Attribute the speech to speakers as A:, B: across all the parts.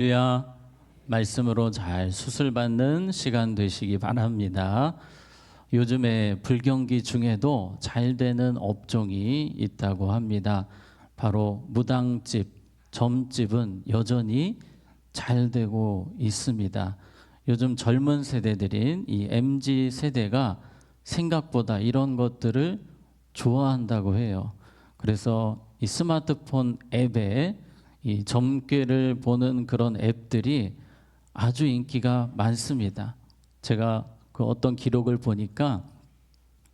A: 할렐루야. 말씀으로 잘 수술받는 시간 되시기 바랍니다. 요즘에 불경기 중에도 잘 되는 업종이 있다고 합니다. 바로 무당집, 점집은 여전히 잘 되고 있습니다. 요즘 젊은 세대들인 이 MZ 세대가 생각보다 이런 것들을 좋아한다고 해요. 그래서 이 스마트폰 앱에 이 점괘를 보는 그런 앱들이 아주 인기가 많습니다. 제가 그 어떤 기록을 보니까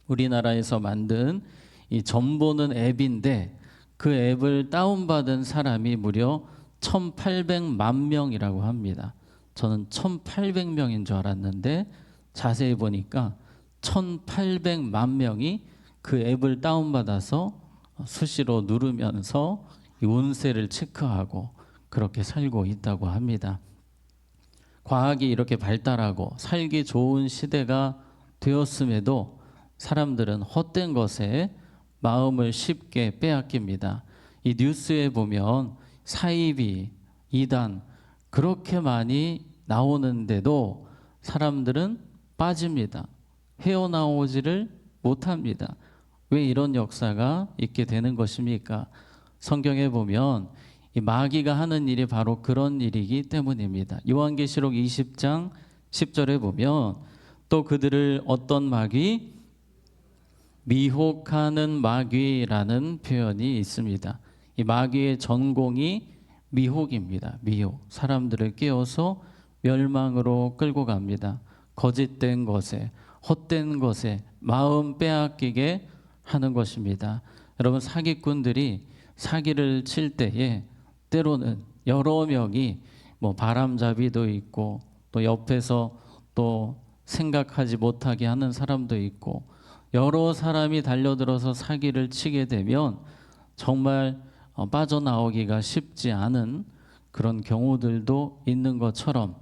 A: 우리나라에서 만든 이 점 보는 앱인데 그 앱을 다운받은 사람이 무려 1,800만 명이라고 합니다. 저는 1,800명인 줄 알았는데 자세히 보니까 1,800만 명이 그 앱을 다운받아서 수시로 누르면서 이 운세를 체크하고 그렇게 살고 있다고 합니다. 과학이 이렇게 발달하고 살기 좋은 시대가 되었음에도 사람들은 헛된 것에 마음을 쉽게 빼앗깁니다. 이 뉴스에 보면 사이비, 이단 그렇게 많이 나오는데도 사람들은 빠집니다. 헤어나오지를 못합니다. 왜 이런 역사가 있게 되는 것입니까? 성경에 보면 이 마귀가 하는 일이 바로 그런 일이기 때문입니다. 요한계시록 20장 10절에 보면 또 그들을 어떤 마귀? 미혹하는 마귀라는 표현이 있습니다. 이 마귀의 전공이 미혹입니다. 미혹. 사람들을 깨워서 멸망으로 끌고 갑니다. 거짓된 것에, 헛된 것에 마음 빼앗기게 하는 것입니다. 여러분, 사기꾼들이 사기를 칠 때에 때로는 여러 명이 뭐 바람잡이도 있고 또 옆에서 또 생각하지 못하게 하는 사람도 있고 여러 사람이 달려들어서 사기를 치게 되면 정말 빠져나오기가 쉽지 않은 그런 경우들도 있는 것처럼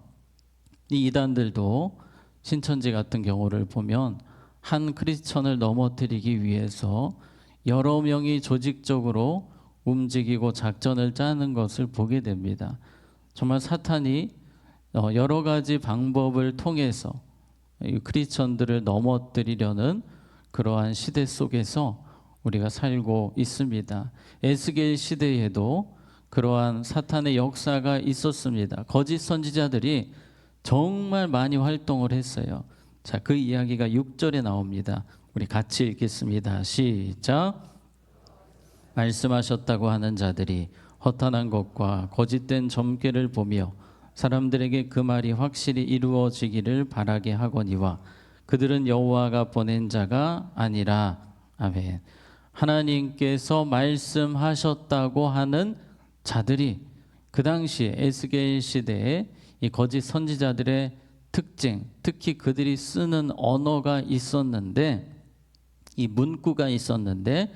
A: 이 이단들도 신천지 같은 경우를 보면 한 크리스천을 넘어뜨리기 위해서 여러 명이 조직적으로 움직이고 작전을 짜는 것을 보게 됩니다. 정말 사탄이 여러 가지 방법을 통해서 크리스천들을 넘어뜨리려는 그러한 시대 속에서 우리가 살고 있습니다. 에스겔 시대에도 그러한 사탄의 역사가 있었습니다. 거짓 선지자들이 정말 많이 활동을 했어요. 자, 그 이야기가 6절에 나옵니다. 우리 같이 읽겠습니다. 시작. 말씀하셨다고 하는 자들이 허탄한 것과 거짓된 점괘를 보며 사람들에게 그 말이 확실히 이루어지기를 바라게 하거니와 그들은 여호와가 보낸 자가 아니라. 아멘. 하나님께서 말씀하셨다고 하는 자들이 그 당시에 에스겔 시대에 이 거짓 선지자들의 특징, 특히 그들이 쓰는 언어가 있었는데, 이 문구가 있었는데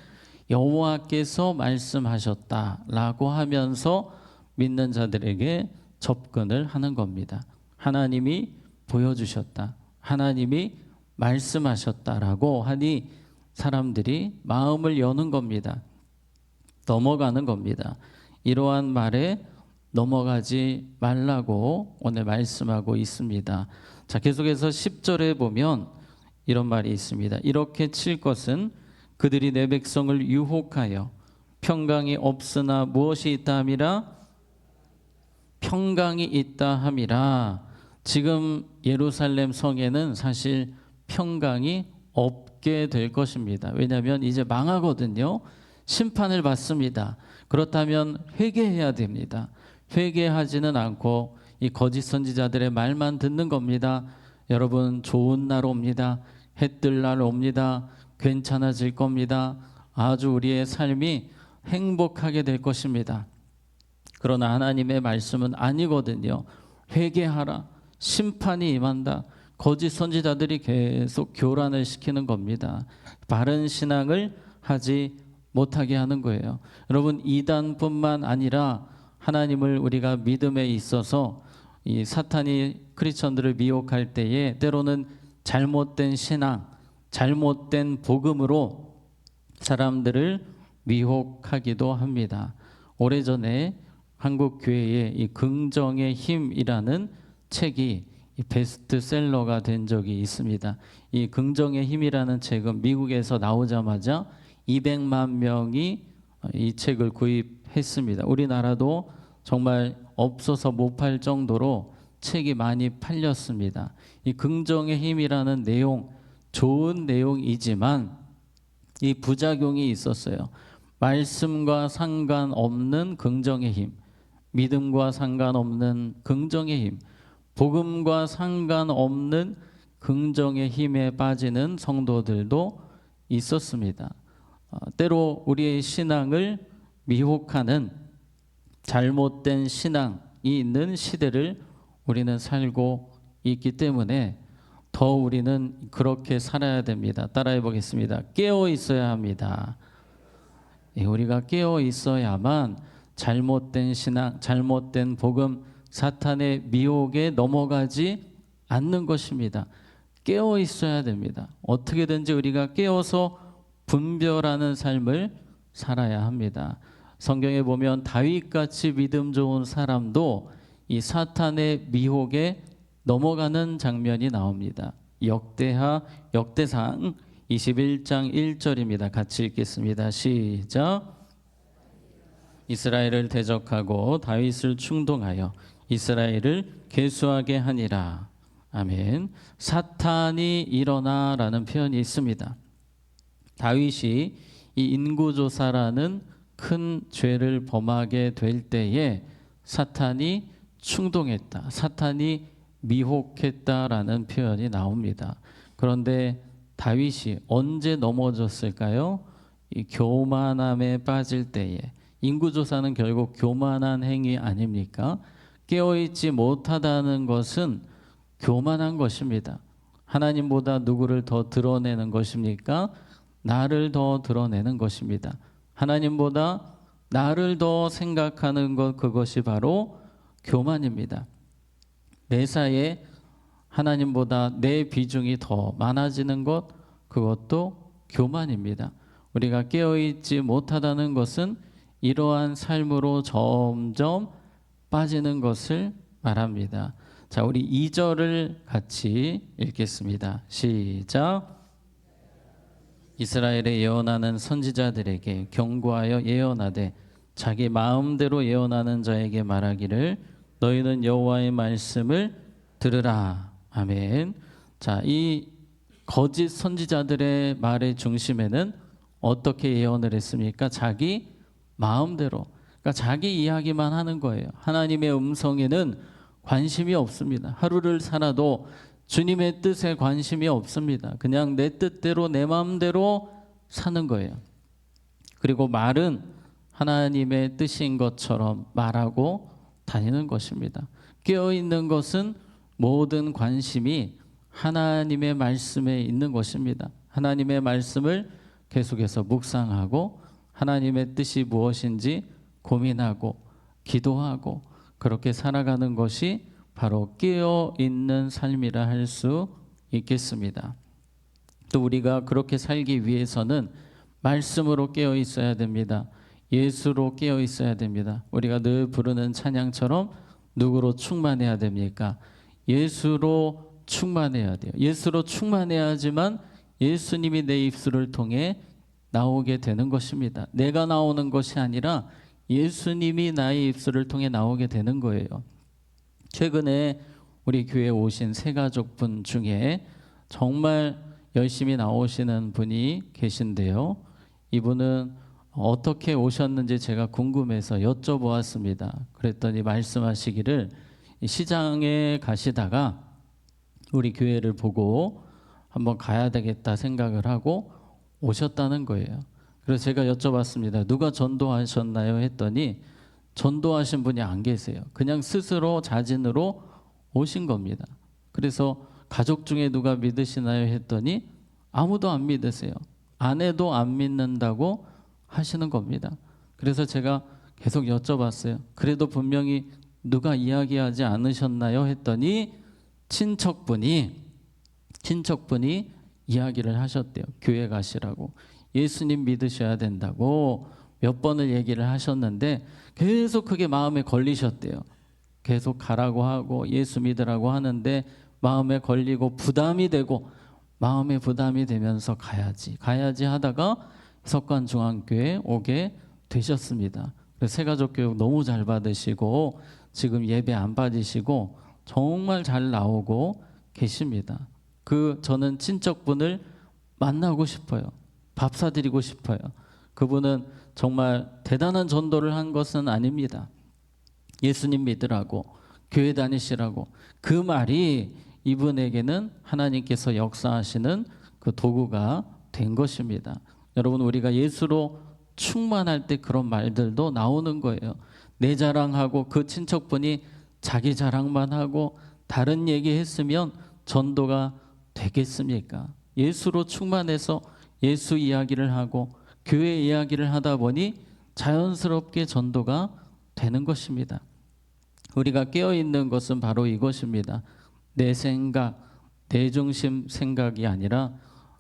A: 여호와께서 말씀하셨다라고 하면서 믿는 자들에게 접근을 하는 겁니다. 하나님이 보여주셨다, 하나님이 말씀하셨다라고 하니 사람들이 마음을 여는 겁니다. 넘어가는 겁니다. 이러한 말에 넘어가지 말라고 오늘 말씀하고 있습니다. 자, 계속해서 10절에 보면 이런 말이 있습니다. 이렇게 칠 것은 그들이 내 백성을 유혹하여 평강이 없으나 무엇이 있다 함이라? 평강이 있다 함이라. 지금 예루살렘 성에는 사실 평강이 없게 될 것입니다. 왜냐하면 이제 망하거든요. 심판을 받습니다. 그렇다면 회개해야 됩니다. 회개하지는 않고 이 거짓 선지자들의 말만 듣는 겁니다. 여러분, 좋은 날 옵니다. 해 뜰 날 옵니다. 괜찮아질 겁니다. 아주 우리의 삶이 행복하게 될 것입니다. 그러나 하나님의 말씀은 아니거든요. 회개하라. 심판이 임한다. 거짓 선지자들이 계속 교란을 시키는 겁니다. 바른 신앙을 하지 못하게 하는 거예요. 여러분, 이단뿐만 아니라 하나님을 우리가 믿음에 있어서 이 사탄이 크리스천들을 미혹할 때에 때로는 잘못된 신앙, 잘못된 복음으로 사람들을 미혹하기도 합니다. 오래전에 한국 교회의 이 긍정의 힘이라는 책이 이 베스트셀러가 된 적이 있습니다. 이 긍정의 힘이라는 책은 미국에서 나오자마자 200만 명이 이 책을 구입했습니다. 우리나라도 정말 없어서 못 팔 정도로 책이 많이 팔렸습니다. 이 긍정의 힘이라는 내용, 좋은 내용이지만 이 부작용이 있었어요. 말씀과 상관없는 긍정의 힘, 믿음과 상관없는 긍정의 힘, 복음과 상관없는 긍정의 힘에 빠지는 성도들도 있었습니다. 때로 우리의 신앙을 미혹하는 잘못된 신앙이 있는 시대를 우리는 살고 있기 때문에 더 우리는 그렇게 살아야 됩니다. 따라해 보겠습니다. 깨어 있어야 합니다. 우리가 깨어 있어야만 잘못된 신앙, 잘못된 복음, 사탄의 미혹에 넘어가지 않는 것입니다. 깨어 있어야 됩니다. 어떻게든지 우리가 깨어서 분별하는 삶을 살아야 합니다. 성경에 보면 다윗같이 믿음 좋은 사람도 이 사탄의 미혹에 넘어가는 장면이 나옵니다. 역대상 21장 1절입니다. 같이 읽겠습니다. 시작. 이스라엘을 대적하고 다윗을 충동하여 이스라엘을 계수하게 하니라. 아멘. 사탄이 일어나라는 표현이 있습니다. 다윗이 이 인구조사라는 큰 죄를 범하게 될 때에 사탄이 충동했다, 사탄이 미혹했다라는 표현이 나옵니다. 그런데 다윗이 언제 넘어졌을까요? 이 교만함에 빠질 때에. 인구조사는 결국 교만한 행위 아닙니까? 깨어있지 못하다는 것은 교만한 것입니다. 하나님보다 누구를 더 드러내는 것입니까? 나를 더 드러내는 것입니다. 하나님보다 나를 더 생각하는 것, 그것이 바로 교만입니다. 매사에 하나님보다 내 비중이 더 많아지는 것, 그것도 교만입니다. 우리가 깨어있지 못하다는 것은 이러한 삶으로 점점 빠지는 것을 말합니다. 자, 우리 2절을 같이 읽겠습니다. 시작. 이스라엘에 예언하는 선지자들에게 경고하여 예언하되 자기 마음대로 예언하는 자에게 말하기를 너희는 여호와의 말씀을 들으라. 아멘. 자, 이 거짓 선지자들의 말의 중심에는 어떻게 예언을 했습니까? 자기 마음대로, 그러니까 자기 이야기만 하는 거예요. 하나님의 음성에는 관심이 없습니다. 하루를 살아도 주님의 뜻에 관심이 없습니다. 그냥 내 뜻대로 내 마음대로 사는 거예요. 그리고 말은 하나님의 뜻인 것처럼 말하고 다니는 것입니다. 깨어있는 것은 모든 관심이 하나님의 말씀에 있는 것입니다. 하나님의 말씀을 계속해서 묵상하고 하나님의 뜻이 무엇인지 고민하고 기도하고 그렇게 살아가는 것이 바로 깨어있는 삶이라 할 수 있겠습니다. 또 우리가 그렇게 살기 위해서는 말씀으로 깨어 있어야 됩니다. 예수로 깨어 있어야 됩니다. 우리가 늘 부르는 찬양처럼 누구로 충만해야 됩니까? 예수로 충만해야 돼요. 예수로 충만해야지만 예수님이 내 입술을 통해 나오게 되는 것입니다. 내가 나오는 것이 아니라 예수님이 나의 입술을 통해 나오게 되는 거예요. 최근에 우리 교회에 오신 새 가족분 중에 정말 열심히 나오시는 분이 계신데요. 이분은 어떻게 오셨는지 제가 궁금해서 여쭤보았습니다. 그랬더니 말씀하시기를 시장에 가시다가 우리 교회를 보고 한번 가야 되겠다 생각을 하고 오셨다는 거예요. 그래서 제가 여쭤봤습니다. 누가 전도하셨나요? 했더니 전도하신 분이 안 계세요. 그냥 스스로 자진으로 오신 겁니다. 그래서 가족 중에 누가 믿으시나요? 했더니 아무도 안 믿으세요. 아내도 안 믿는다고 하시는 겁니다. 그래서 제가 계속 여쭤봤어요. 그래도 분명히 누가 이야기하지 않으셨나요? 했더니 친척분이 이야기를 하셨대요. 교회 가시라고. 예수님 믿으셔야 된다고 몇 번을 얘기를 하셨는데 계속 그게 마음에 걸리셨대요. 계속 가라고 하고 예수 믿으라고 하는데 마음에 걸리고 부담이 되고, 마음에 부담이 되면서 가야지 하다가 석관중앙교회 오게 되셨습니다. 그래서 새가족교육 너무 잘 받으시고 지금 예배 안 빠지시고 정말 잘 나오고 계십니다. 저는 친척분을 만나고 싶어요. 밥 사드리고 싶어요. 그분은 정말 대단한 전도를 한 것은 아닙니다. 예수님 믿으라고, 교회 다니시라고, 그 말이 이분에게는 하나님께서 역사하시는 그 도구가 된 것입니다. 여러분, 우리가 예수로 충만할 때 그런 말들도 나오는 거예요. 내 자랑하고 그 친척분이 자기 자랑만 하고 다른 얘기했으면 전도가 되겠습니까? 예수로 충만해서 예수 이야기를 하고 교회 이야기를 하다 보니 자연스럽게 전도가 되는 것입니다. 우리가 깨어있는 것은 바로 이것입니다. 내 생각, 내 중심 생각이 아니라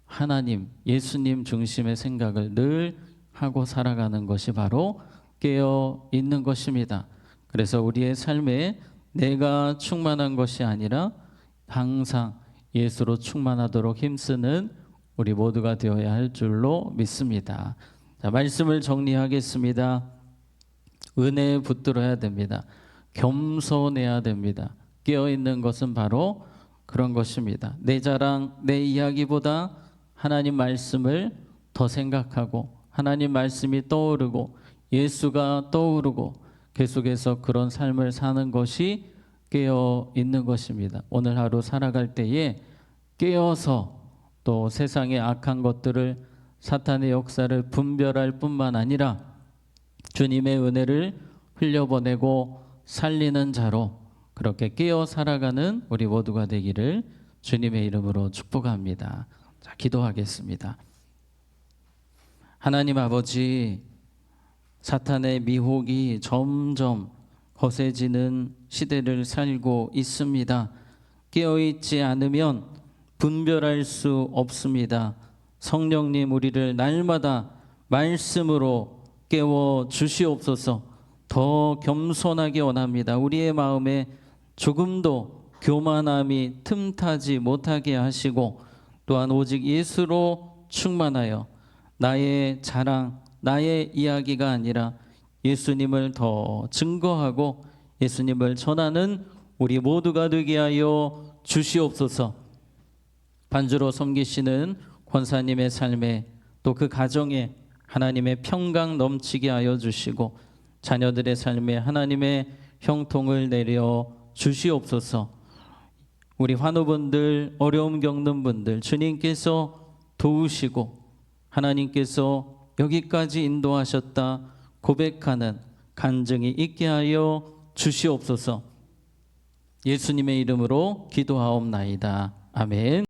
A: 하나님, 예수님 중심의 생각을 늘 하고 살아가는 것이 바로 깨어있는 것입니다. 그래서 우리의 삶에 내가 충만한 것이 아니라 항상 예수로 충만하도록 힘쓰는 우리 모두가 되어야 할 줄로 믿습니다. 자, 말씀을 정리하겠습니다. 은혜에 붙들어야 됩니다. 겸손해야 됩니다. 깨어있는 것은 바로 그런 것입니다. 내 자랑, 내 이야기보다 하나님 말씀을 더 생각하고 하나님 말씀이 떠오르고 예수가 떠오르고 계속해서 그런 삶을 사는 것이 깨어있는 것입니다. 오늘 하루 살아갈 때에 깨어서 또 세상의 악한 것들을, 사탄의 역사를 분별할 뿐만 아니라 주님의 은혜를 흘려보내고 살리는 자로 그렇게 깨어 살아가는 우리 모두가 되기를 주님의 이름으로 축복합니다. 자, 기도하겠습니다. 하나님 아버지, 사탄의 미혹이 점점 거세지는 시대를 살고 있습니다. 깨어있지 않으면 분별할 수 없습니다. 성령님, 우리를 날마다 말씀으로 깨워 주시옵소서. 더 겸손하게 원합니다. 우리의 마음에 조금도 교만함이 틈타지 못하게 하시고 또한 오직 예수로 충만하여 나의 자랑, 나의 이야기가 아니라 예수님을 더 증거하고 예수님을 전하는 우리 모두가 되게 하여 주시옵소서. 반주로 섬기시는 권사님의 삶에 또 그 가정에 하나님의 평강 넘치게 하여 주시고 자녀들의 삶에 하나님의 형통을 내려 주시옵소서. 우리 환우분들, 어려움 겪는 분들 주님께서 도우시고 하나님께서 여기까지 인도하셨다 고백하는 간증이 있게 하여 주시옵소서. 예수님의 이름으로 기도하옵나이다. 아멘.